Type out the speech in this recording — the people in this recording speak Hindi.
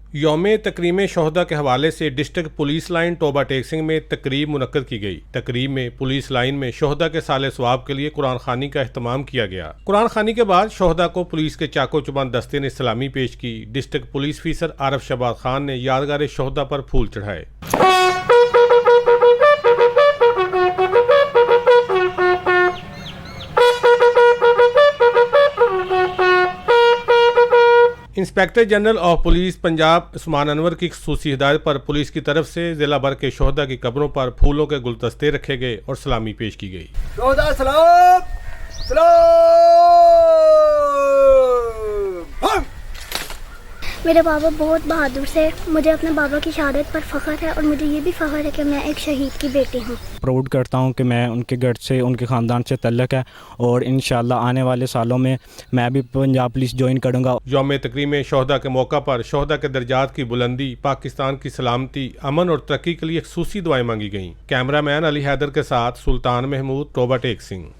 यौम तकरीम शहदा के हवाले से district police line Toba Tek Singh में तकरीब मुनक्कद की गई। तकरीब में पुलिस लाइन में शहदा के साले सवाब के लिए कुरान खानी का अहतमाम किया गया। कुरान खानी के बाद शहदा को पुलिस के चाको चुबान दस्ते ने सलामी पेश की। डिस्ट्रिक्ट पुलिस अफसर आरफ शहबाज खान ने यादगार शहदा पर फूल चढ़ाए। Inspector general of police Punjab Usman Anwar की खुसूसी हिदायत पर पुलिस की तरफ से जिला भर के शोहदा की कब्रों पर फूलों के गुलदस्ते रखे गए और सलामी पेश की गई। शोहदा सलाम सलाम। मेरे बाबा बहुत बहादुर थे। मुझे अपने बाबा की शहादत पर फ़ख्र है और मुझे ये भी फ़ख्र है कि मैं एक शहीद की बेटी हूँ। प्राउड करता हूँ कि मैं उनके घर से, उनके ख़ानदान से तल्लक है और इंशाअल्लाह आने वाले सालों में मैं भी पंजाब पुलिस ज्वाइन करूँगा। यौम तकरीम शोहदा के मौका पर शोहदा के दर्जात की बुलंदी, पाकिस्तान की सलामती, अमन और तरक्की के लिए खुसूसी दुआएं मांगी गईं। कैमरामैन अली हैदर के साथ सुल्तान महमूद, टोबा टेक सिंह।